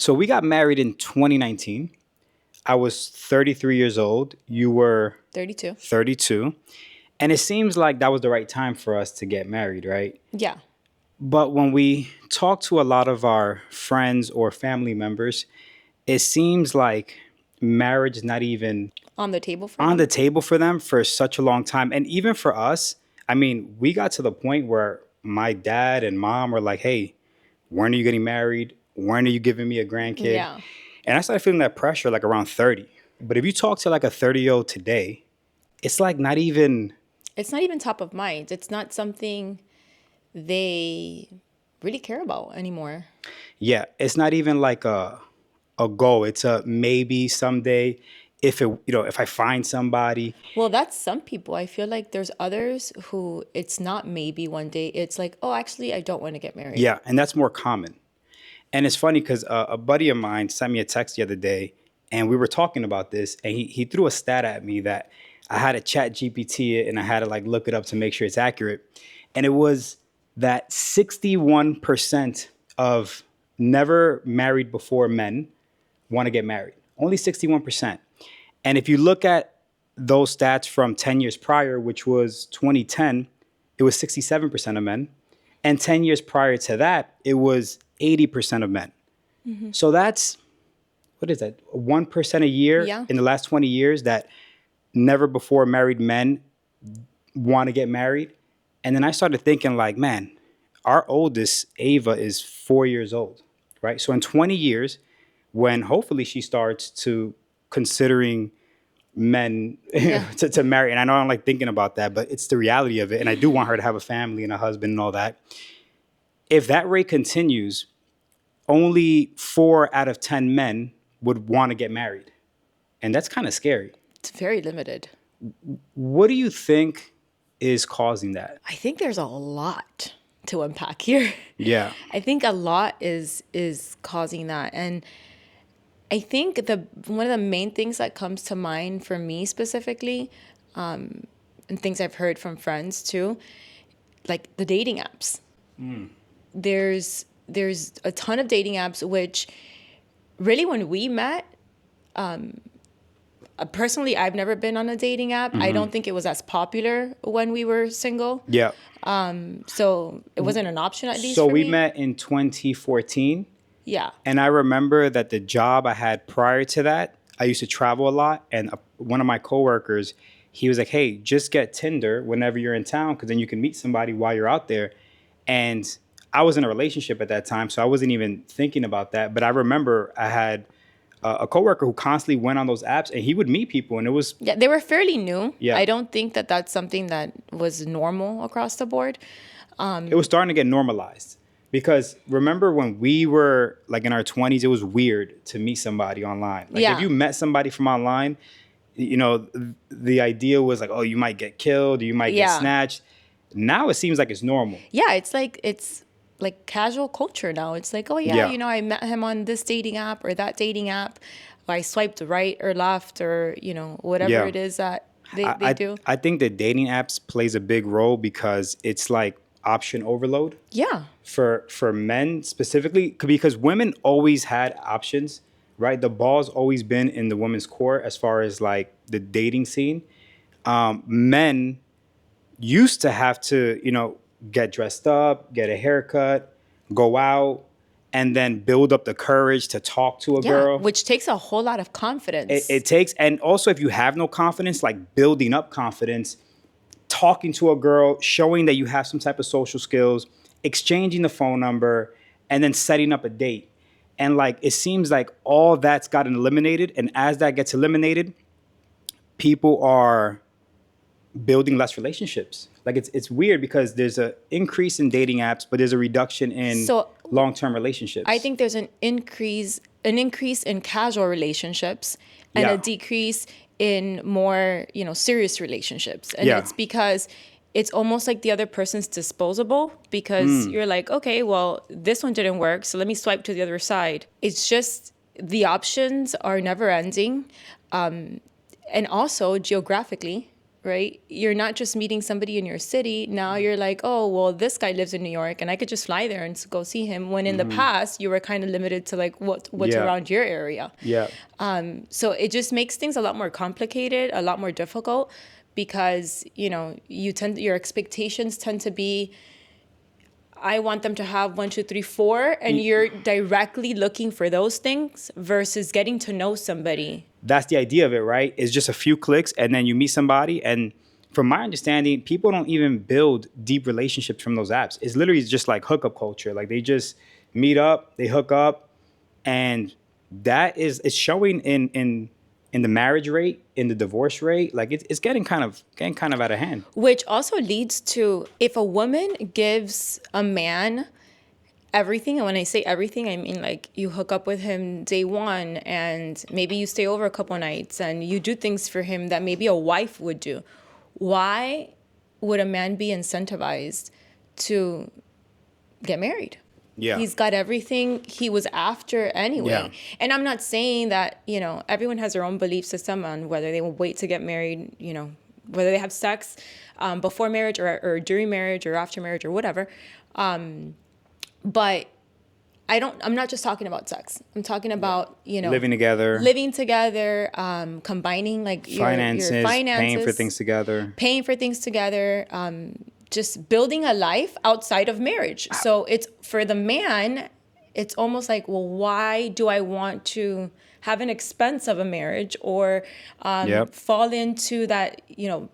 So we got married in 2019. I was 33 years old. You were 32. 32. And it seems like that was the right time for us to get married, right? Yeah. But when we talk to a lot of our friends or family members, it seems like marriage is not even On the table for on them. the table for them for such a long time. And even for us, I mean, we got to the point where my dad and mom were like, hey, when are you getting married? When are you giving me a grandkid? Yeah. And I started feeling that pressure like around 30. But if you talk to like a 30-year-old today, it's like not even, It's not even top of mind. It's not something they really care about anymore. yeah, it's not even like a goal. It's a maybe someday if it, if I find somebody. Well, that's some people. I feel like there's others who it's not maybe one day. It's like, oh, actually, I don't want to get married. Yeah, and that's more common. And it's funny because a buddy of mine sent me a text the other day, and we were talking about this, and he threw a stat at me that I had to chat GPT it, and I had to like look it up to make sure it's accurate. And it was that 61% of never married before men want to get married. Only 61%. And if you look at those stats from 10 years prior, which was 2010, it was 67% of men. And 10 years prior to that, it was 80% of men. So that's, what is that, 1% a year Yeah. in the last 20 years that never before married men want to get married. And then I started thinking, like, man, our oldest, Ava, is 4 years old, right? So in 20 years, when hopefully she starts to considering men Yeah. to marry, and I know I don't like thinking about that, but it's the reality of it. And I do want her to have a family and a husband and all that. If that rate continues, only 4 out of 10 men would want to get married. And that's kind of scary. It's very limited. What do you think is causing that? I think there's a lot to unpack here. Yeah. I think a lot is causing that. And I think the one of the main things that comes to mind for me specifically, and things I've heard from friends too, like the dating apps. There's a ton of dating apps, which really when we met, personally, I've never been on a dating app. I don't think it was as popular when we were single. Yeah. So it wasn't an option at least So for we me. met in 2014. Yeah. And I remember that the job I had prior to that, I used to travel a lot. And one of my coworkers, he was like, hey, just get Tinder whenever you're in town, because then you can meet somebody while you're out there. And I was in a relationship at that time, so I wasn't even thinking about that. But I remember I had a coworker who constantly went on those apps, and he would meet people, and it was, Yeah, they were fairly new. Yeah. I don't think that that's something that was normal across the board. it was starting to get normalized. Because remember when we were like in our 20s, it was weird to meet somebody online. Like Yeah. if you met somebody from online, the idea was like, oh, you might get killed, you might get Yeah. snatched. Now it seems like it's normal. Yeah, it's like casual culture now. It's like, oh yeah, Yeah. I met him on this dating app or that dating app. Or I swiped right or left or, whatever Yeah. it is that they I do. I think that dating apps plays a big role because it's like option overload Yeah. for men specifically, because women always had options, right? The ball's always been in the women's court as far as like the dating scene. Men used to have to, get dressed up, get a haircut, go out, and then build up the courage to talk to a Yeah. girl. Which takes a whole lot of confidence. It takes, and also if you have no confidence, like building up confidence, talking to a girl, showing that you have some type of social skills, exchanging the phone number, and then setting up a date. And like it seems like all that's gotten eliminated. And as that gets eliminated, people are building less relationships. Like it's weird because there's an increase in dating apps, but there's a reduction in So, long-term relationships. I think there's an increase in casual relationships and Yeah. a decrease in more, serious relationships. And Yeah. it's because it's almost like the other person's disposable because you're like, okay, well, this one didn't work, so let me swipe to the other side. It's just the options are never ending. And also geographically, right? You're not just meeting somebody in your city. Now you're like, oh, well, this guy lives in New York and I could just fly there and go see him. When in the past, you were kind of limited to like what's Yeah. around your area. Yeah. So it just makes things a lot more complicated, a lot more difficult because, your expectations tend to be, I want them to have one, two, three, four, and you're directly looking for those things versus getting to know somebody. That's the idea of it, right? It's just a few clicks and then you meet somebody. And from my understanding, people don't even build deep relationships from those apps. It's literally just like hookup culture. Like they just meet up, they hook up, and that is it's showing in the marriage rate, in the divorce rate. Like it's getting kind of out of hand. Which also leads to, if a woman gives a man everything, and when I say everything, I mean like you hook up with him day one and maybe you stay over a couple nights and you do things for him that maybe a wife would do. Why would a man be incentivized to get married? Yeah. He's got everything he was after anyway. Yeah. And I'm not saying that, everyone has their own belief system on whether they will wait to get married, whether they have sex before marriage or during marriage or after marriage or whatever. But I'm not just talking about sex. I'm talking about, Living together, combining like finances, your finances, paying for things together. just building a life outside of marriage. So it's for the man, it's almost like, well, why do I want to have an expense of a marriage or fall into that,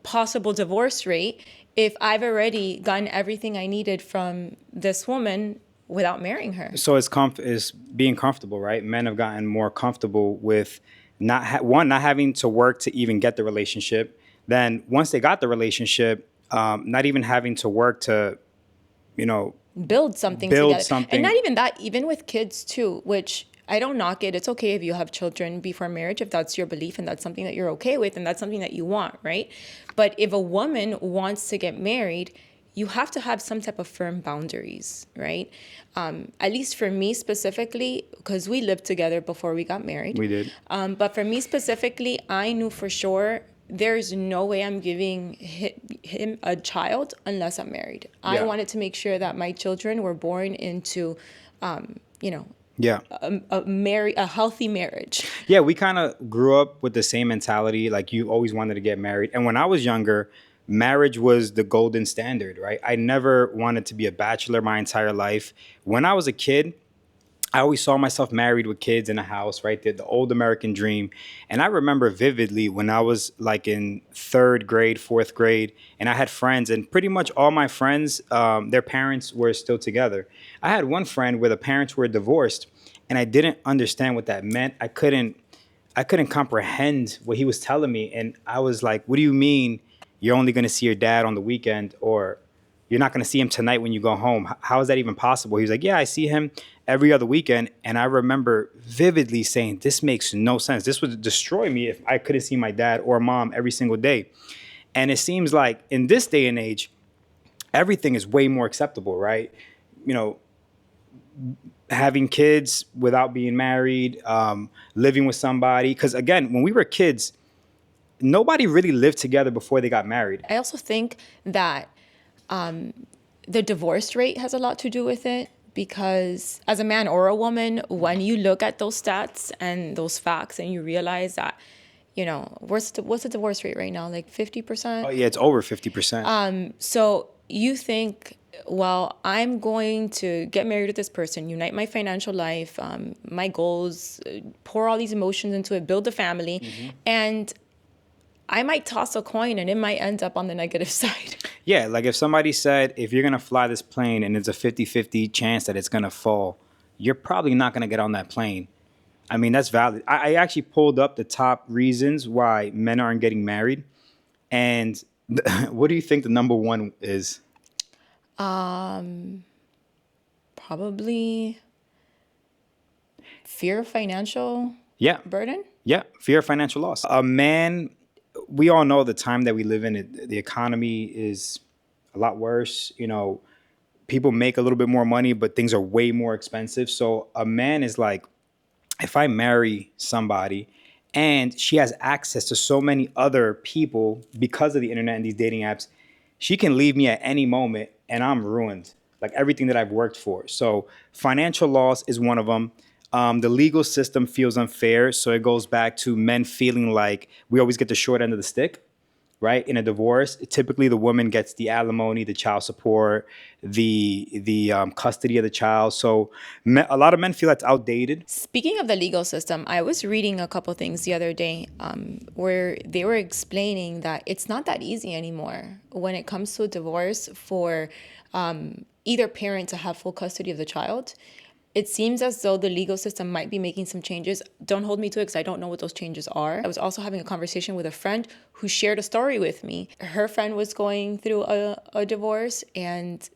possible divorce rate if I've already gotten everything I needed from this woman without marrying her? So it's being comfortable, right? Men have gotten more comfortable with not having to work to even get the relationship. Then once they got the relationship, not even having to work to, build something together. And not even that, even with kids too, which I don't knock it. It's okay if you have children before marriage, if that's your belief and that's something that you're okay with and that's something that you want, right? But if a woman wants to get married, you have to have some type of firm boundaries, right? At least for me specifically, because we lived together before we got married. We did. But for me specifically, I knew for sure there's no way I'm giving him a child unless I'm married. I wanted to make sure that my children were born into, a healthy marriage. Yeah, we kind of grew up with the same mentality. Like you always wanted to get married. And when I was younger, marriage was the golden standard, right? I never wanted to be a bachelor my entire life. When I was a kid, I always saw myself married with kids in a house, right? The old American dream. And I remember vividly when I was like in third grade, fourth grade, and I had friends, and pretty much all my friends, their parents were still together. I had one friend where the parents were divorced, and I didn't understand what that meant. I couldn't comprehend what he was telling me. And I was like, what do you mean you're only going to see your dad on the weekend, or you're not going to see him tonight when you go home? How is that even possible? He was like, yeah, I see him every other weekend. And I remember vividly saying, this makes no sense. This would destroy me if I couldn't see my dad or mom every single day. And it seems like in this day and age, everything is way more acceptable, right? Having kids without being married, living with somebody. Because again, when we were kids, nobody really lived together before they got married. I also think that the divorce rate has a lot to do with it, because as a man or a woman, when you look at those stats and those facts and you realize that, what's the divorce rate right now? Like 50%? Oh yeah, it's over 50%. So you think, well, I'm going to get married with this person, unite my financial life, my goals, pour all these emotions into it, build a family, and I might toss a coin and it might end up on the negative side. Yeah, like if somebody said, if you're going to fly this plane and it's a 50-50 chance that it's going to fall, you're probably not going to get on that plane. I mean, that's valid. I actually pulled up the top reasons why men aren't getting married. And what do you think the number one is? Probably fear of financial burden. Yeah, fear of financial loss. A man, we all know the time that we live in, the economy is a lot worse. People make a little bit more money, but things are way more expensive. So a man is like, if I marry somebody and she has access to so many other people because of the internet and these dating apps. She can leave me at any moment and I'm ruined, like everything that I've worked for. So financial loss is one of them. The legal system feels unfair, so it goes back to men feeling like we always get the short end of the stick, right? In a divorce, typically the woman gets the alimony, the child support, the custody of the child. So a lot of men feel that's outdated. Speaking of the legal system, I was reading a couple things the other day where they were explaining that it's not that easy anymore when it comes to a divorce for either parent to have full custody of the child. It seems as though the legal system might be making some changes. Don't hold me to it because I don't know what those changes are. I was also having a conversation with a friend who shared a story with me. Her friend was going through a divorce, and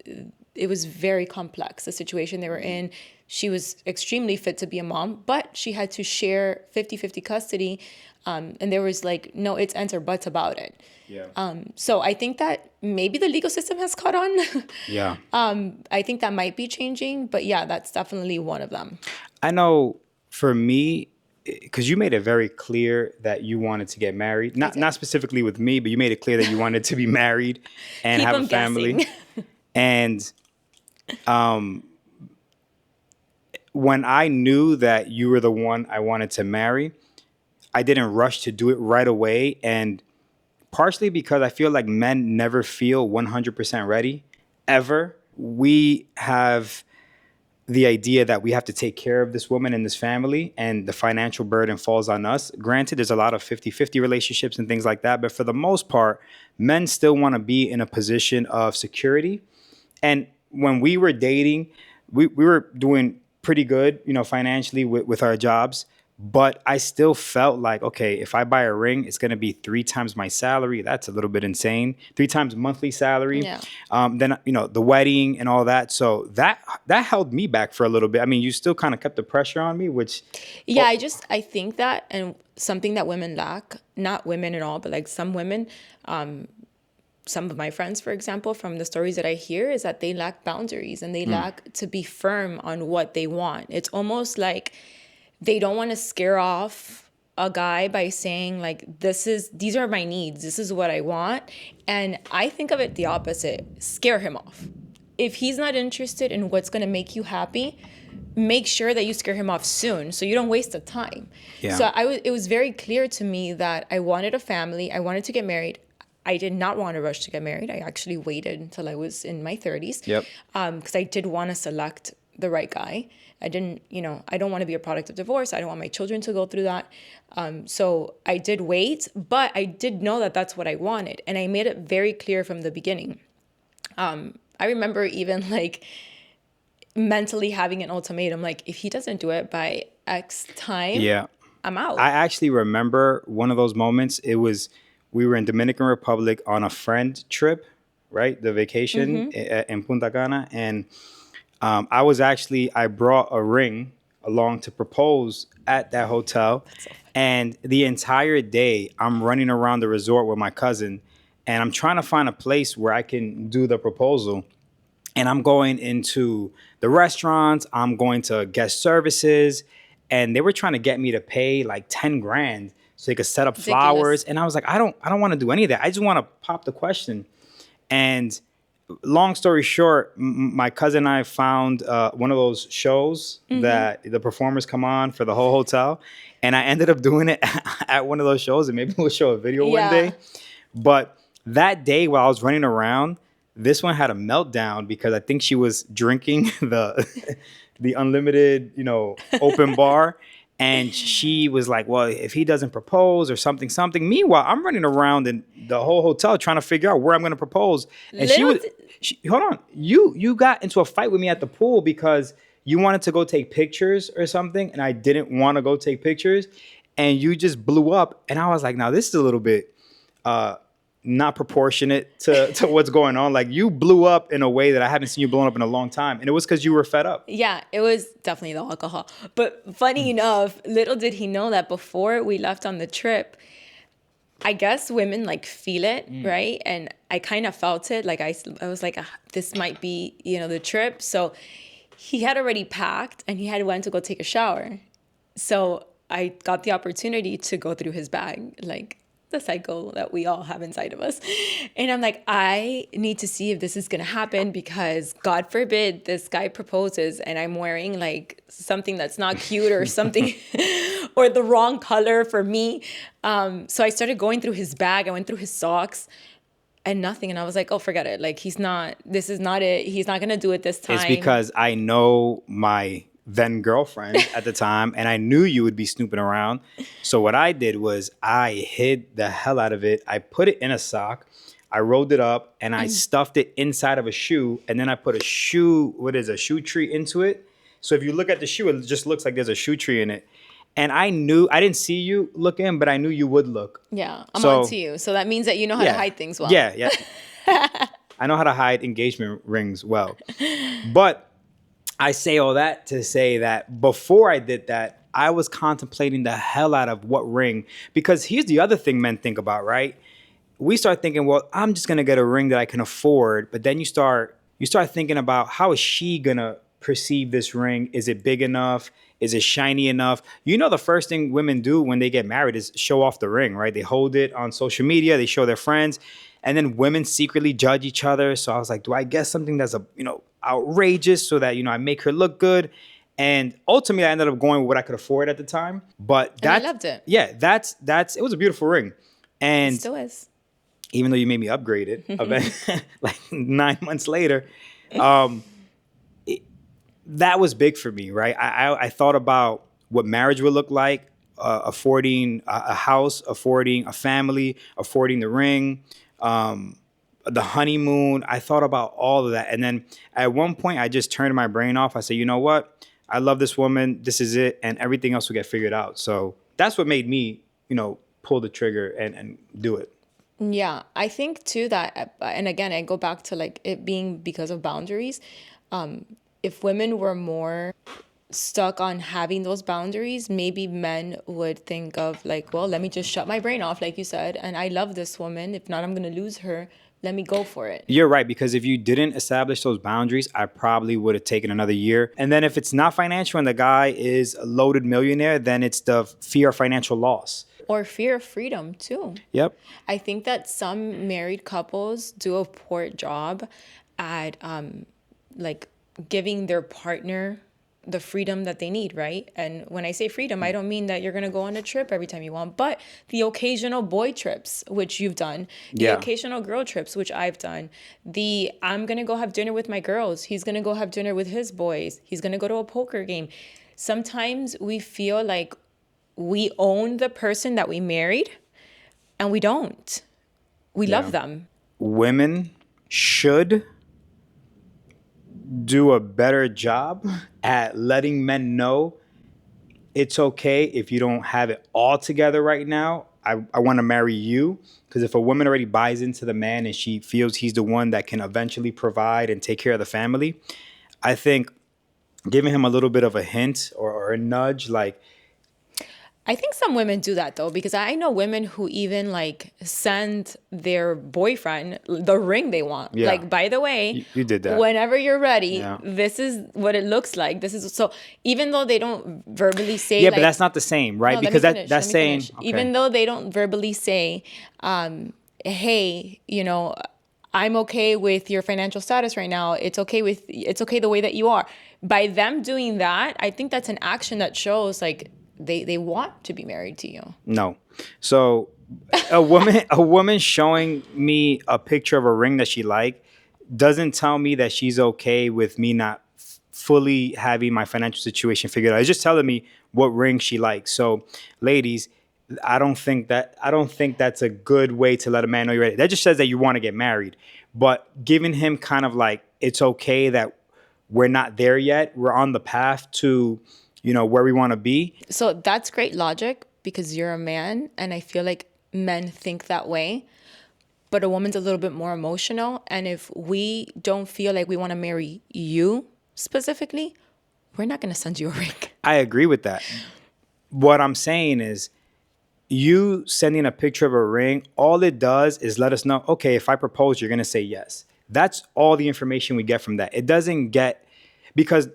it was very complex, the situation they were in. She was extremely fit to be a mom, but she had to share 50-50 custody. And there was like no ifs, ands, or buts about it. Yeah. So I think that maybe the legal system has caught on. Yeah. I think that might be changing, but yeah, that's definitely one of them. I know for me, because you made it very clear that you wanted to get married. Not specifically with me, but you made it clear that you wanted to be married and Keep have a them family. guessing. And when I knew that you were the one I wanted to marry, I didn't rush to do it right away. And partially because I feel like men never feel 100% ready, ever. We have the idea that we have to take care of this woman and this family, and the financial burden falls on us. Granted, there's a lot of 50-50 relationships and things like that, but for the most part, men still want to be in a position of security. And when we were dating, we were doing pretty good, financially with our jobs. But I still felt like, okay, if I buy a ring, it's going to be 3 times my salary. That's a little bit insane. 3 times monthly salary. Yeah. Then, the wedding and all that. So that held me back for a little bit. I mean, you still kind of kept the pressure on me, which. Yeah, I think that, and something that women lack, not women at all, but like some women, some of my friends, for example, from the stories that I hear, is that they lack boundaries and they lack to be firm on what they want. It's almost like they don't want to scare off a guy by saying like, these are my needs, this is what I want. And I think of it the opposite: scare him off. If he's not interested in what's going to make you happy, make sure that you scare him off soon so you don't waste the time. Yeah. So it was very clear to me that I wanted a family, I wanted to get married. I did not want to rush to get married. I actually waited until I was in my 30s. Yep. Because I did want to select the right guy. I didn't, I don't want to be a product of divorce. I don't want my children to go through that. So I did wait, but I did know that that's what I wanted. And I made it very clear from the beginning. I remember even like mentally having an ultimatum, like if he doesn't do it by X time, Yeah. I'm out. I actually remember one of those moments. We were in Dominican Republic on a friend trip, right? The vacation in Punta Cana. And I brought a ring along to propose at that hotel. So And the entire day I'm running around the resort with my cousin, and I'm trying to find a place where I can do the proposal. And I'm going into the restaurants, I'm going to guest services, and they were trying to get me to pay like 10 grand so they could set up Ridiculous. flowers. And I was like, I don't want to do any of that. I just want to pop the question. And long story short, my cousin and I found one of those shows that the performers come on for the whole hotel. And I ended up doing it at one of those shows, and maybe we'll show a video one day. But that day while I was running around, this one had a meltdown because I think she was drinking the unlimited, open bar. And she was like, well, if he doesn't propose or something. Meanwhile, I'm running around in the whole hotel trying to figure out where I'm going to propose. And hold on. You got into a fight with me at the pool because you wanted to go take pictures or something. And I didn't want to go take pictures. And you just blew up. And I was like, now this is a little bit not proportionate to what's going on. Like, you blew up in a way that I haven't seen you blown up in a long time. And it was because you were fed up. Yeah, it was definitely the alcohol. But funny enough, little did he know that before we left on the trip, I guess women like feel it, right? And I kind of felt it. Like I was like, this might be, the trip. So he had already packed and he had went to go take a shower. So I got the opportunity to go through his bag, like the cycle that we all have inside of us. And I'm like, I need to see if this is going to happen, because God forbid this guy proposes and I'm wearing like something that's not cute or something or the wrong color for me. So I started going through his bag. I went through his socks and nothing. And I was like, oh, forget it. Like, this is not it. He's not going to do it this time. It's because I know my then girlfriend at the time, and I knew you would be snooping around. So what I did was I hid the hell out of it. I put it in a sock. I rolled it up and I stuffed it inside of a shoe. And then I put a shoe tree into it. So if you look at the shoe, it just looks like there's a shoe tree in it. And I didn't see you looking, but I knew you would look. Yeah, I'm on to you. So that means that you know how to hide things well. Yeah. I know how to hide engagement rings well. But I say all that to say that before I did that, I was contemplating the hell out of what ring. Because here's the other thing men think about, right? We start thinking, well, I'm just gonna get a ring that I can afford. But then you start thinking about, how is she gonna perceive this ring? Is it big enough? Is it shiny enough? You know, the first thing women do when they get married is show off the ring, right? They hold it on social media, they show their friends, and then women secretly judge each other. So I was like, do I get something that's outrageous so that, I make her look good? And ultimately I ended up going with what I could afford at the time. But I loved it. Yeah, it was a beautiful ring. And it still is. Even though you made me upgrade it, like 9 months later, that was big for me, right? I thought about what marriage would look like, affording a house, affording a family, affording the ring, the honeymoon. I thought about all of that. And then at one point, I just turned my brain off. I said, you know what? I love this woman. This is it. And everything else will get figured out. So that's what made me, pull the trigger and do it. Yeah, I think too that, and again, I go back to like it being because of boundaries. If women were more stuck on having those boundaries, maybe men would think of like, well, let me just shut my brain off, like you said, and I love this woman. If not, I'm going to lose her. Let me go for it. You're right, because if you didn't establish those boundaries, I probably would have taken another year. And then if it's not financial and the guy is a loaded millionaire, then it's the fear of financial loss. Or fear of freedom too. Yep. I think that some married couples do a poor job at like giving their partner the freedom that they need, right? And when I say freedom, I don't mean that you're going to go on a trip every time you want, but the occasional boy trips, which you've done, the occasional girl trips, which I've done, I'm going to go have dinner with my girls. He's going to go have dinner with his boys. He's going to go to a poker game. Sometimes we feel like we own the person that we married, and we don't. We love them. Women should do a better job at letting men know it's okay if you don't have it all together right now. I want to marry you. Because if a woman already buys into the man and she feels he's the one that can eventually provide and take care of the family, I think giving him a little bit of a hint or a nudge, like, I think some women do that though, because I know women who even like send their boyfriend the ring they want. Yeah. Like, by the way, you did that. Whenever you're ready, this is what it looks like. This is so, even though they don't verbally say, but that's not the same, right? No, because that's saying, okay. Even though they don't verbally say, hey, I'm okay with your financial status right now. It's okay the way that you are. By them doing that, I think that's an action that shows like they want to be married to you. No. So a woman showing me a picture of a ring that she liked doesn't tell me that she's okay with me not fully having my financial situation figured out. It's just telling me what ring she likes. So ladies, I don't think that's a good way to let a man know you're ready. That just says that you want to get married. But giving him kind of like, it's okay that we're not there yet. We're on the path to, where we want to be. So that's great logic because you're a man, and I feel like men think that way. But a woman's a little bit more emotional, and if we don't feel like we want to marry you specifically, we're not going to send you a ring. I agree with that. What I'm saying is, you sending a picture of a ring, all it does is let us know, okay, if I propose, you're going to say yes. That's all the information we get from that. It doesn't get, because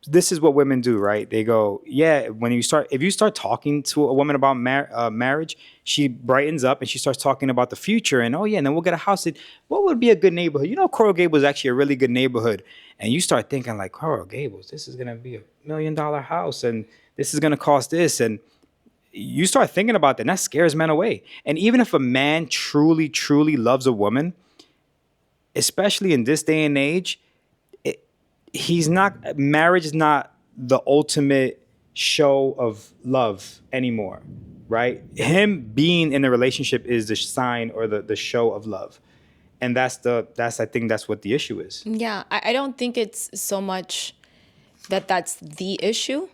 this is what women do, right? They go, yeah, if you start talking to a woman about marriage, she brightens up and she starts talking about the future and, oh yeah, and then we'll get a house. And what would be a good neighborhood? You know, Coral Gables is actually a really good neighborhood. And you start thinking like, Coral Gables, this is going to be $1 million house and this is going to cost this. And you start thinking about that and that scares men away. And even if a man truly, truly loves a woman, especially in this day and age, he's not marriage is not the ultimate show of love anymore, right? Him being in a relationship is the sign or the show of love. And that's I think that's what the issue is. Yeah, I don't think it's so much that that's the issue,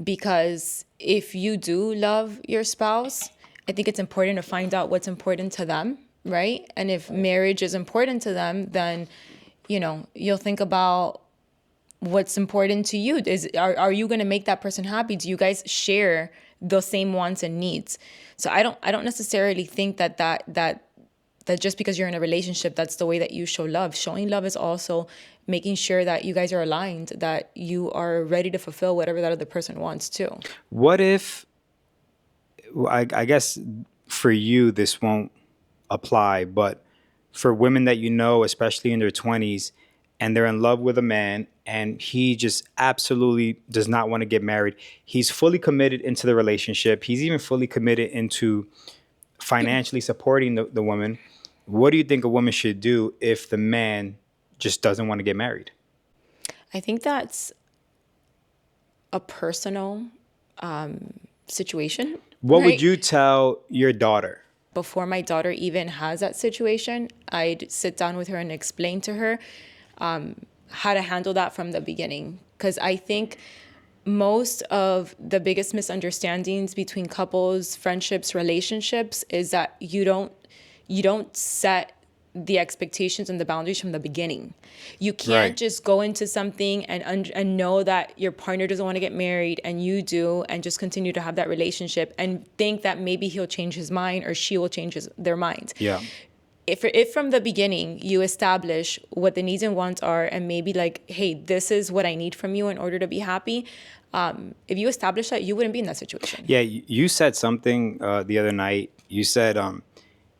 because if you do love your spouse, I think it's important to find out what's important to them, right? And if marriage is important to them, then, you'll think about what's important to you. Are you going to make that person happy? Do you guys share the same wants and needs? So I don't necessarily think that just because you're in a relationship, that's the way that you show love. Showing love is also making sure that you guys are aligned, that you are ready to fulfill whatever that other person wants too. What if I guess for you this won't apply, but for women that you know, especially in their 20s, and they're in love with a man and he just absolutely does not want to get married. He's fully committed into the relationship. He's even fully committed into financially supporting the woman. What do you think a woman should do if the man just doesn't want to get married? I think that's a personal situation, What would right? you tell your daughter? Before my daughter even has that situation, I'd sit down with her and explain to her how to handle that from the beginning. Because I think most of the biggest misunderstandings between couples, friendships, relationships is that you don't set the expectations and the boundaries from the beginning. You can't Right. just go into something and know that your partner doesn't want to get married and you do, and just continue to have that relationship and think that maybe he'll change his mind or she will change their mind. Yeah. If from the beginning you establish what the needs and wants are, and maybe like, hey, this is what I need from you in order to be happy, if you establish that, you wouldn't be in that situation. Yeah, you said something the other night. You said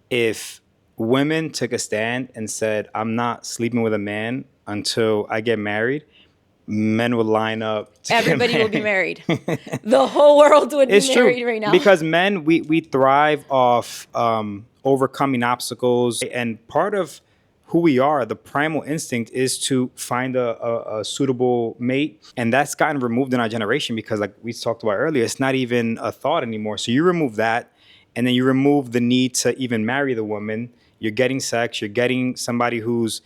if women took a stand and said, I'm not sleeping with a man until I get married, men would line up to get Everybody will be married. married. The whole world would be It's true married right now. because men we thrive off overcoming obstacles, and part of who we are, the primal instinct is to find a suitable mate, and that's gotten removed in our generation because, like we talked about earlier, it's not even a thought anymore. So you remove that, and then you remove the need to even marry the woman. You're getting sex. You're getting somebody who's,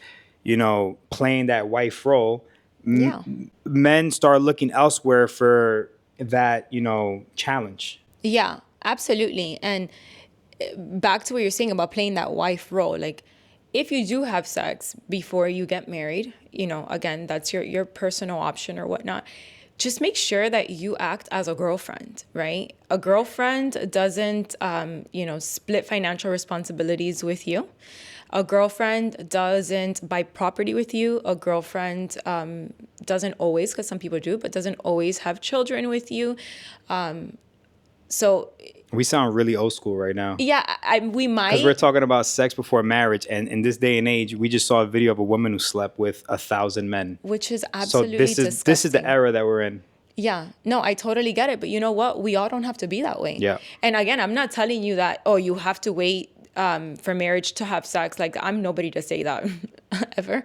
playing that wife role. Yeah. Men start looking elsewhere for that, challenge. Yeah, absolutely. And back to what you're saying about playing that wife role, like if you do have sex before you get married, again, that's your personal option or whatnot. Just make sure that you act as a girlfriend, right? A girlfriend doesn't, split financial responsibilities with you. A girlfriend doesn't buy property with you. A girlfriend doesn't always, because some people do, but doesn't always have children with you. So We sound really old school right now. yeah, we Because we're might, talking about sex before marriage, and in this day and age, we just saw a video of a woman who slept with 1,000 men. which is So absolutely this is the disgusting. era that we're in. Yeah, no, I totally get it. But you know what? We all don't have to be that way. Yeah. And again, I'm not telling you that, oh, you have to wait for marriage to have sex. Like, I'm nobody to say that ever.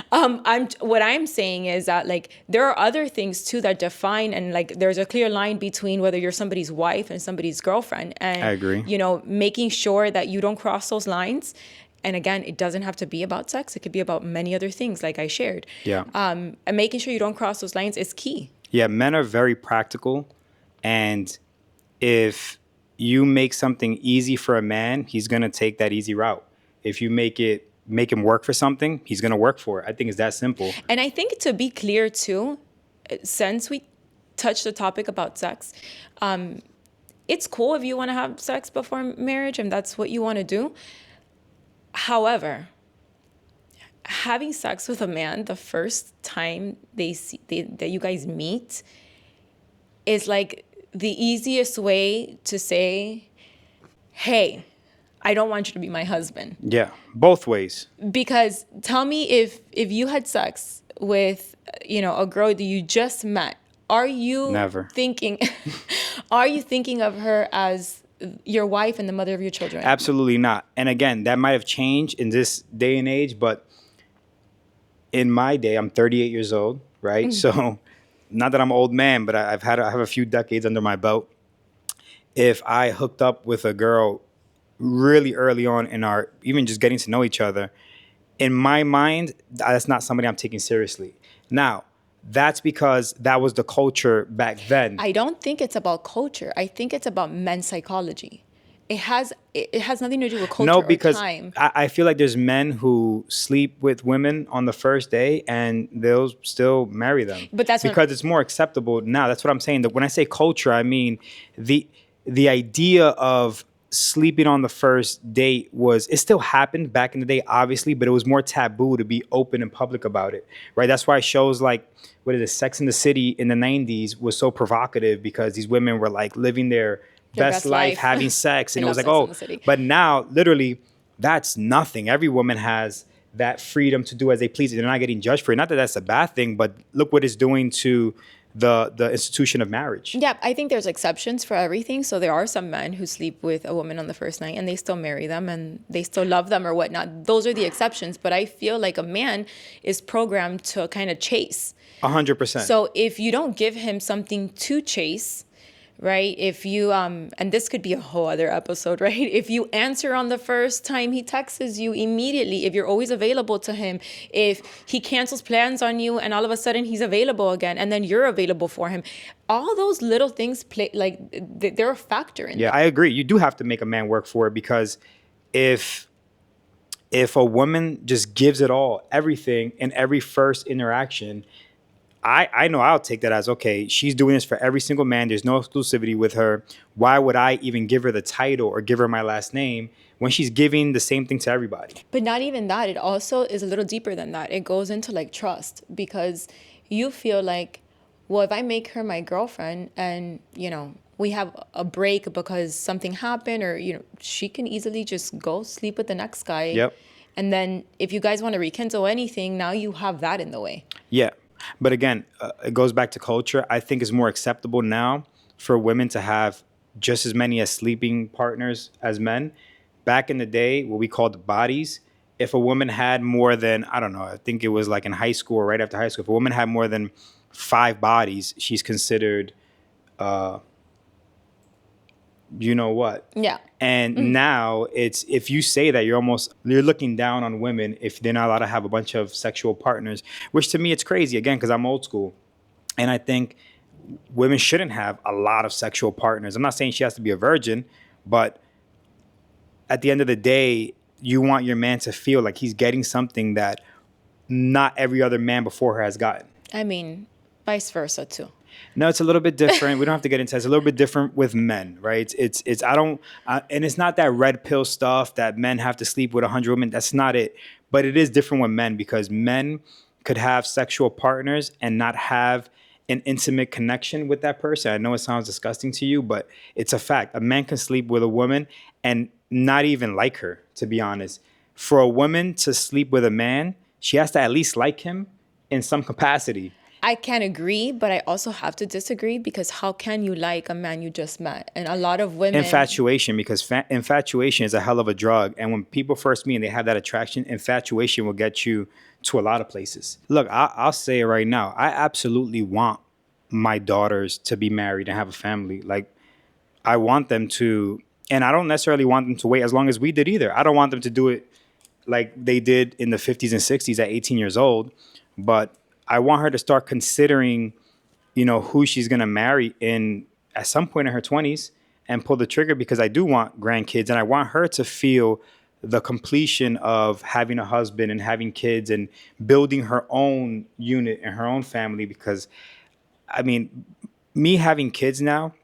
What I'm saying is that, like, there are other things too that define, and like there's a clear line between whether you're somebody's wife and somebody's girlfriend. And I agree. making sure that you don't cross those lines. And again, it doesn't have to be about sex. It could be about many other things, like I shared. Yeah. And making sure you don't cross those lines is key. Yeah, men are very practical, and if you make something easy for a man, he's gonna take that easy route. If you make him work for something, he's gonna work for it. I think it's that simple. And I think, to be clear too, since we touched the topic about sex, it's cool if you want to have sex before marriage and that's what you want to do. However, having sex with a man the first time that you guys meet is like the easiest way to say, hey, I don't want you to be my husband. Yeah, both ways. Because tell me, if you had sex with, a girl that you just met, are you Never. thinking are you thinking of her as your wife and the mother of your children? Absolutely not. And again, that might have changed in this day and age, but in my day, I'm 38 years old, right? So, not that I'm an old man, but I have a few decades under my belt. If I hooked up with a girl really early on in our even just getting to know each other, in my mind, that's not somebody I'm taking seriously. Now, that's because that was the culture back then. I don't think it's about culture. I think it's about men's psychology. It has nothing to do with No, culture or because time. I feel like there's men who sleep with women on the first day and they'll still marry them But that's what because it's more acceptable now. That's what I'm saying. That when I say culture, I mean the the idea of sleeping on the first date it still happened back in the day, obviously, but it was more taboo to be open and public about it, right? That's why shows like what is it, Sex in the City in the '90s was so provocative because these women were like living their their best best life life. having sex I and it was love like, Sex in oh, the City. but now literally that's nothing. Every woman has that freedom to do as they please. They're not getting judged for it. Not that that's a bad thing, but look what it's doing to the institution of marriage. Yeah, I think there's exceptions for everything. So there are some men who sleep with a woman on the first night and they still marry them and they still love them or whatnot. Those are the exceptions. But I feel like a man is programmed to kind of chase. 100%. So if you don't give him something to chase, right? If you and this could be a whole other episode, right? If you answer on the first time he texts you immediately, if you're always available to him, if he cancels plans on you and all of a sudden he's available again and then you're available for him, all those little things play like they're a factor in Yeah, that. I agree. You do have to make a man work for it because if if a woman just gives it all, everything in every first interaction, I know I'll take that as okay, she's doing this for every single man. There's no exclusivity with her. Why would I even give her the title or give her my last name when she's giving the same thing to everybody? But not even that. It also is a little deeper than that. It goes into like trust because you feel like, well, if I make her my girlfriend and, we have a break because something happened or, she can easily just go sleep with the next guy. Yep. And then if you guys want to rekindle anything, now you have that in the way. Yeah. But again, it goes back to culture. I think it's more acceptable now for women to have just as many as sleeping partners as men. Back in the day, what we called bodies, if a woman had more than, I don't know, I think it was like in high school or right after high school, if a woman had more than 5 bodies, she's considered, you know what? Yeah. And now it's if you say that you're looking down on women if they're not allowed to have a bunch of sexual partners, which to me it's crazy again because I'm old school, and I think women shouldn't have a lot of sexual partners. I'm not saying she has to be a virgin, but at the end of the day, you want your man to feel like he's getting something that not every other man before her has gotten. I mean, vice versa too. No, it's a little bit different. We don't have to get into it. It's a little bit different with men, right? And it's not that red pill stuff that men have to sleep with 100 women. That's not it. But it is different with men because men could have sexual partners and not have an intimate connection with that person. I know it sounds disgusting to you, but it's a fact. A man can sleep with a woman and not even like her, to be honest. For a woman to sleep with a man, she has to at least like him in some capacity. I can agree, but I also have to disagree because how can you like a man you just met? And a lot of women. Infatuation, because infatuation is a hell of a drug. And when people first meet and they have that attraction, infatuation will get you to a lot of places. Look, I'll say it right now. I absolutely want my daughters to be married and have a family. Like, I want them to, and I don't necessarily want them to wait as long as we did either. I don't want them to do it like they did in the 50s and 60s at 18 years old. But I want her to start considering, who she's going to marry in at some point in her 20s and pull the trigger because I do want grandkids and I want her to feel the completion of having a husband and having kids and building her own unit and her own family because I mean, me having kids now,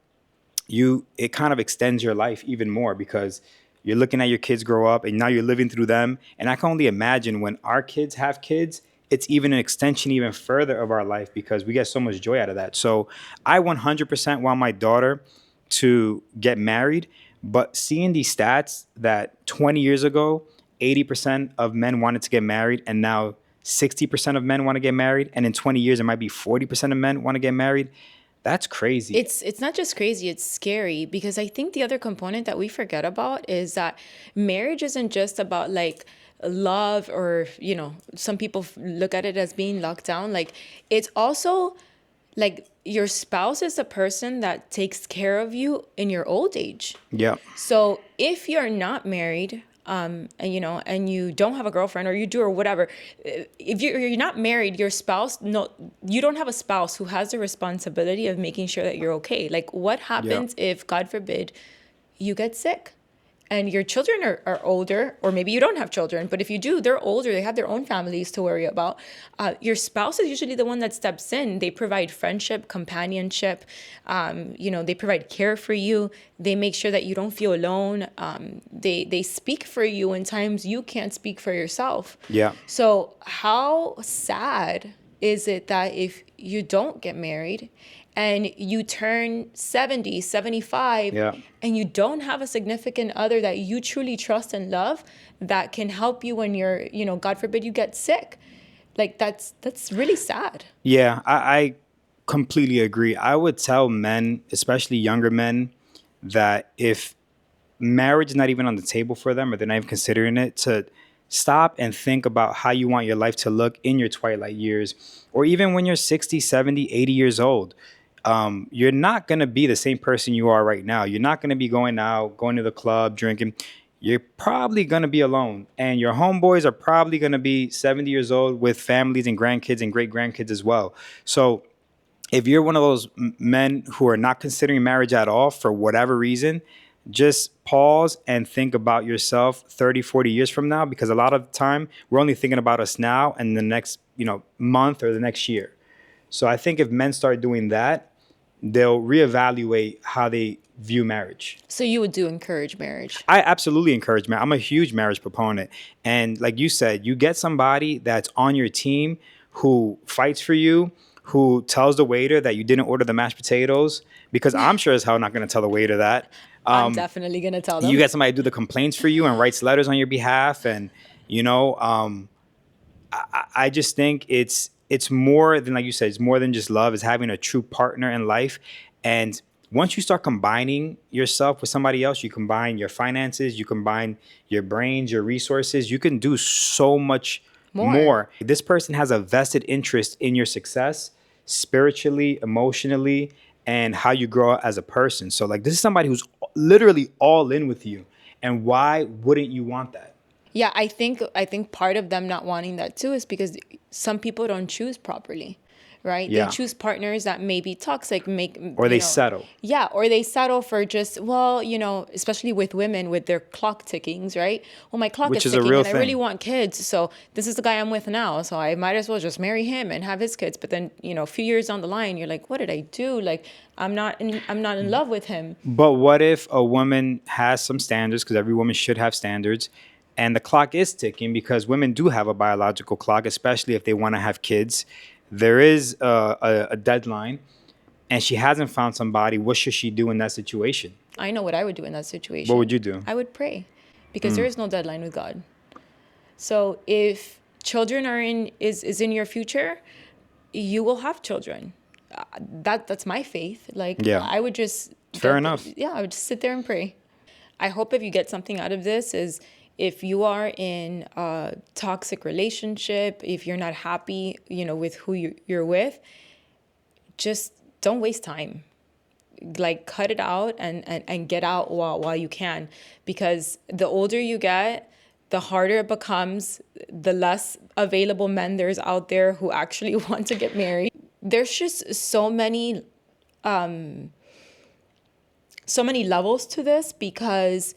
it kind of extends your life even more because You're looking at your kids grow up, and now you're living through them. And I can only imagine when our kids have kids, it's even an extension even further of our life because we get so much joy out of that. So I 100% want my daughter to get married, but seeing these stats that 20 years ago, 80% of men wanted to get married, and now 60% of men want to get married, and in 20 years it might be 40% of men want to get married. That's crazy. It's not just crazy, it's scary, because I think the other component that we forget about is that marriage isn't just about like love, or some people look at it as being locked down. Like, it's also like your spouse is the person that takes care of you in your old age. Yeah. So if you're not married, and you don't have a girlfriend, or you do, or whatever, if you're not married, your spouse, no, you don't have a spouse who has the responsibility of making sure that you're okay. Like, what happens if, God forbid, you get sick? And your children are older, or maybe you don't have children, but if you do, they're older, they have their own families to worry about. Your spouse is usually the one that steps in. They provide friendship, companionship, they provide care for you. They make sure that you don't feel alone. They speak for you in times you can't speak for yourself. Yeah. So how sad is it that if you don't get married and you turn 70, 75, and you don't have a significant other that you truly trust and love that can help you when you're, God forbid, you get sick. Like, that's really sad. Yeah, I completely agree. I would tell men, especially younger men, that if marriage is not even on the table for them, or they're not even considering it, to stop and think about how you want your life to look in your twilight years, or even when you're 60, 70, 80 years old. You're not going to be the same person you are right now. You're not going to be going out, going to the club, drinking. You're probably going to be alone. And your homeboys are probably going to be 70 years old with families and grandkids and great grandkids as well. So if you're one of those men who are not considering marriage at all for whatever reason, just pause and think about yourself 30, 40 years from now, because a lot of the time we're only thinking about us now and the next, month or the next year. So I think if men start doing that, they'll reevaluate how they view marriage. So you would encourage marriage? I absolutely encourage marriage. I'm a huge marriage proponent. And like you said, you get somebody that's on your team who fights for you, who tells the waiter that you didn't order the mashed potatoes, because I'm sure as hell not going to tell the waiter that. I'm definitely going to tell them. You get somebody to do the complaints for you and writes letters on your behalf. And, I just think it's more than, like you said, it's more than just love. It's having a true partner in life. And once you start combining yourself with somebody else, you combine your finances, you combine your brains, your resources, you can do so much more. This person has a vested interest in your success, spiritually, emotionally, and how you grow as a person. So like, this is somebody who's literally all in with you. And why wouldn't you want that? Yeah, I think part of them not wanting that too is because some people don't choose properly, right? Yeah. They choose partners that may be toxic, or they settle. Yeah, or they settle for just, especially with women with their clock tickings, right? Well, my clock is ticking and I really want kids, so this is the guy I'm with now, so I might as well just marry him and have his kids. But then, a few years down the line, you're like, what did I do? Like, I'm not in love with him. But what if a woman has some standards, because every woman should have standards, and the clock is ticking, because women do have a biological clock, especially if they want to have kids. There is a deadline, and she hasn't found somebody. What should she do in that situation? I know what I would do in that situation. What would you do? I would pray, because there is no deadline with God. So if children is in your future, you will have children. That's my faith. Like, yeah. I would just... Fair enough. Yeah, I would just sit there and pray. I hope if you get something out of this is, if you are in a toxic relationship, if you're not happy, with who you're with, just don't waste time. Like, cut it out and get out while you can. Because the older you get, the harder it becomes, the less available men there's out there who actually want to get married. There's just so many levels to this, because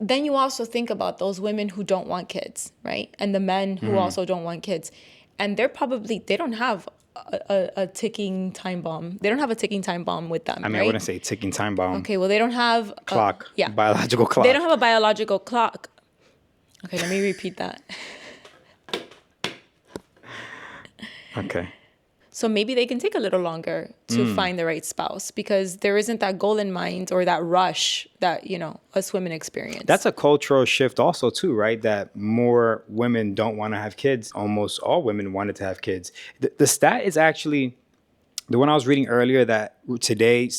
then you also think about those women who don't want kids, right? And the men who also don't want kids. And they don't have a ticking time bomb. They don't have a ticking time bomb with them, I mean, I right? wouldn't say ticking time bomb. Okay, well, they don't have Clock. yeah, Biological they don't clock. have a biological clock. Okay, let me repeat that. Okay. So maybe they can take a little longer to find the right spouse because there isn't that goal in mind or that rush that, us women experience. That's a cultural shift also too, right? That more women don't want to have kids. Almost all women wanted to have kids. The stat is actually the one I was reading earlier that today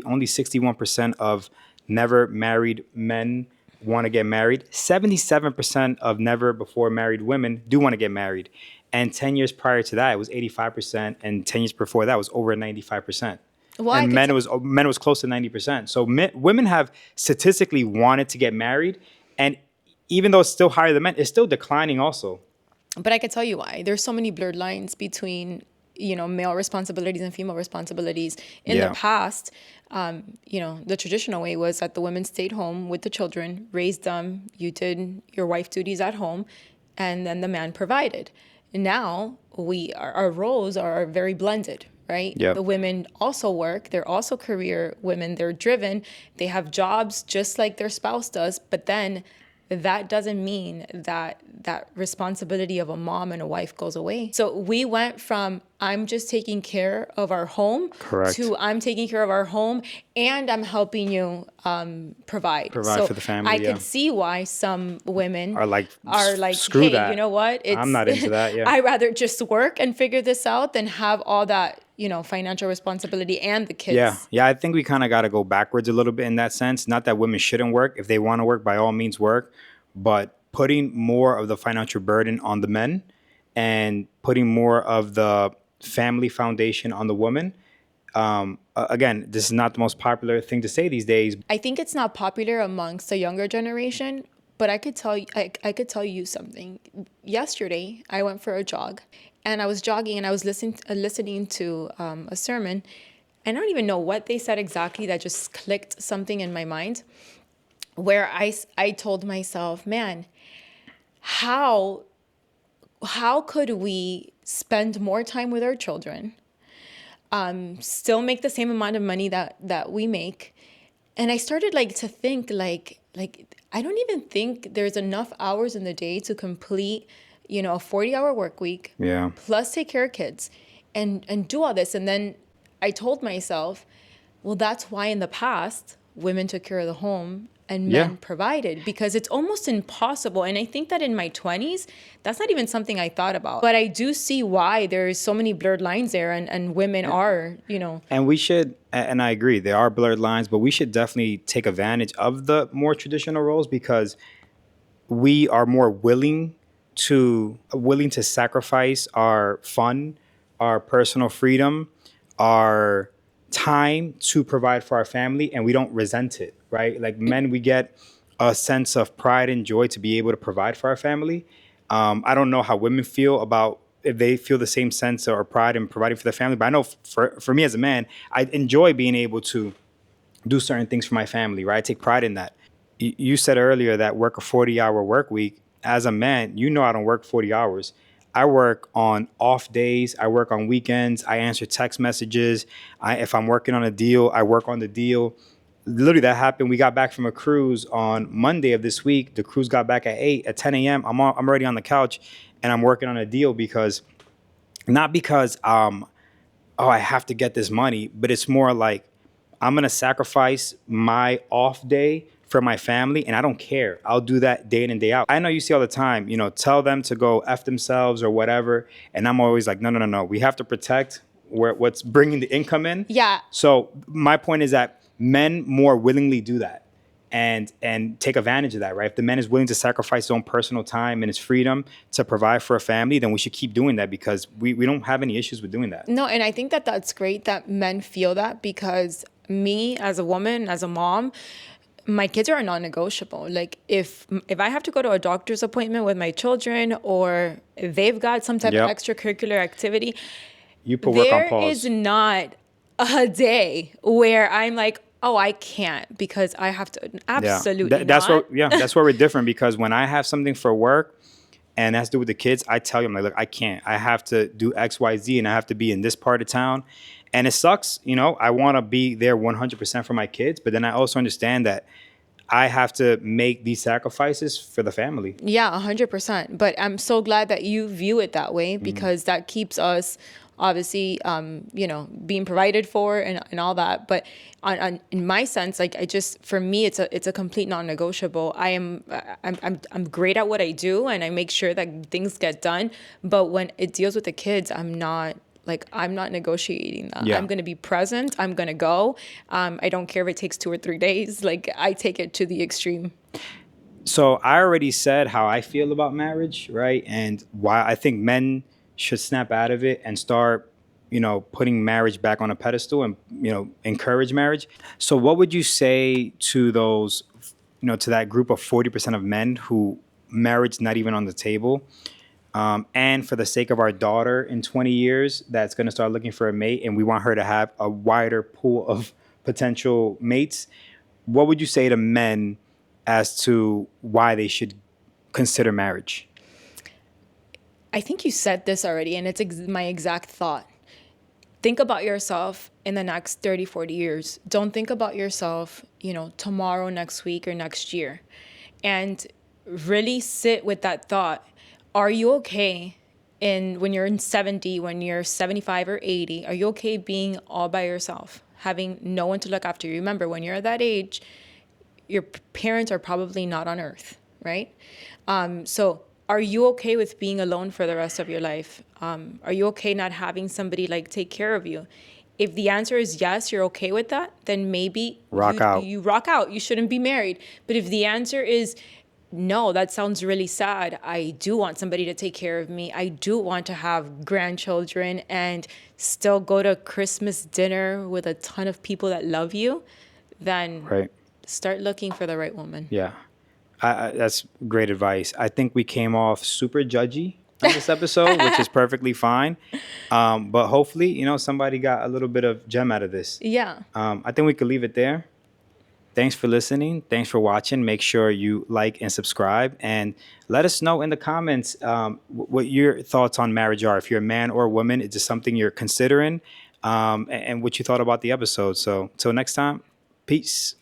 only 61% of never married men want to get married. 77% of never before married women do want to get married. And 10 years prior to that, it was 85%. And 10 years before that was over 95%. Well, I And could men was close to 90%. So women have statistically wanted to get married. And even though it's still higher than men, it's still declining also. But I could tell you why. There's so many blurred lines between, male responsibilities and female responsibilities. In the Yeah. past, the traditional way was that the women stayed home with the children, raised them, you did your wife duties at home, and then the man provided. Now, our roles are very blended, right? Yep. The women also work. They're also career women. They're driven. They have jobs just like their spouse does. But then that doesn't mean that responsibility of a mom and a wife goes away. So we went from I'm just taking care of our home Correct. to I'm taking care of our home and I'm helping you provide. Provide for the family, I yeah. could see why some women Are like, screw hey, that. you know what? I'm not into that, yeah. I'd rather just work and figure this out than have all that, financial responsibility and the kids. Yeah. I think we kind of got to go backwards a little bit in that sense. Not that women shouldn't work. If they want to work, by all means work. But putting more of the financial burden on the men and putting more of the family foundation on the woman. Again, this is not the most popular thing to say these days. I think it's not popular amongst the younger generation, but I could tell you, I could tell you something. Yesterday, I went for a jog, and I was jogging, and I was listening to a sermon, and I don't even know what they said exactly. That just clicked something in my mind, where I told myself, man, how could we spend more time with our children? Still make the same amount of money that we make. And I started to think like I don't even think there's enough hours in the day to complete, a 40-hour work week. Yeah. Plus take care of kids and do all this. And then I told myself, well, that's why in the past women took care of the home and men provided, because it's almost impossible. And I think that in my 20s, that's not even something I thought about. But I do see why there's so many blurred lines there, and women are, And we should, and I agree, there are blurred lines, but we should definitely take advantage of the more traditional roles because we are more willing to sacrifice our fun, our personal freedom, our time to provide for our family, and we don't resent it, right? Like men, we get a sense of pride and joy to be able to provide for our family. I don't know how women feel about if they feel the same sense or pride in providing for their family, but I know for me as a man, I enjoy being able to do certain things for my family, right? I take pride in that. You said earlier that work a 40-hour work week. As a man, I don't work 40 hours. I work on off days. I work on weekends. I answer text messages. If I'm working on a deal, I work on the deal. Literally, that happened. We got back from a cruise on Monday of this week. The cruise got back at 10 a.m. I'm already on the couch, and I'm working on a deal not because I have to get this money, but it's more like I'm gonna sacrifice my off day for my family, and I don't care. I'll do that day in and day out. I know you see all the time, tell them to go F themselves or whatever. And I'm always like, no. We have to protect what's bringing the income in. Yeah. So my point is that men more willingly do that and take advantage of that, right? If the man is willing to sacrifice his own personal time and his freedom to provide for a family, then we should keep doing that because we don't have any issues with doing that. No, and I think that that's great that men feel that, because me as a woman, as a mom, my kids are non-negotiable. Like if I have to go to a doctor's appointment with my children, or they've got some type of extracurricular activity, you put work on pause. There is not a day where I'm like, oh, I can't because I have to. Absolutely That's not. that's where we're different, because when I have something for work and that's to do with the kids, I tell you, I'm like, look, I can't. I have to do X, Y, Z, and I have to be in this part of town. And it sucks, I want to be there 100% for my kids, but then I also understand that I have to make these sacrifices for the family. Yeah, 100%. But I'm so glad that you view it that way, because that keeps us obviously, being provided for and all that. But in my sense, like, for me, it's a complete non-negotiable. I'm great at what I do, and I make sure that things get done. But when it deals with the kids, I'm not negotiating that. Yeah. I'm going to be present. I'm going to go. I don't care if it takes 2 or 3 days. Like, I take it to the extreme. So I already said how I feel about marriage, right? And why I think men should snap out of it and start, putting marriage back on a pedestal and, encourage marriage. So what would you say to those, to that group of 40% of men who marriage not even on the table? And for the sake of our daughter in 20 years, that's going to start looking for a mate, and we want her to have a wider pool of potential mates. What would you say to men as to why they should consider marriage? I think you said this already, and it's my exact thought. Think about yourself in the next 30, 40 years. Don't think about yourself, tomorrow, next week, or next year. And really sit with that thought. Are you okay when you're in 70, when you're 75 or 80? Are you okay being all by yourself, having no one to look after you? Remember, when you're at that age, your parents are probably not on earth, right? So are you okay with being alone for the rest of your life? Are you okay not having somebody take care of you? If the answer is yes, you're okay with that, then maybe you rock out. You shouldn't be married. But if the answer is no, that sounds really sad. I do want somebody to take care of me. I do want to have grandchildren and still go to Christmas dinner with a ton of people that love you. Then Right. start looking for the right woman. Yeah. That's great advice. I think we came off super judgy on this episode, which is perfectly fine. But hopefully, somebody got a little bit of gem out of this. Yeah. I think we could leave it there. Thanks for listening. Thanks for watching. Make sure you like and subscribe, and let us know in the comments what your thoughts on marriage are. If you're a man or a woman, is this something you're considering, and what you thought about the episode. So till next time, peace.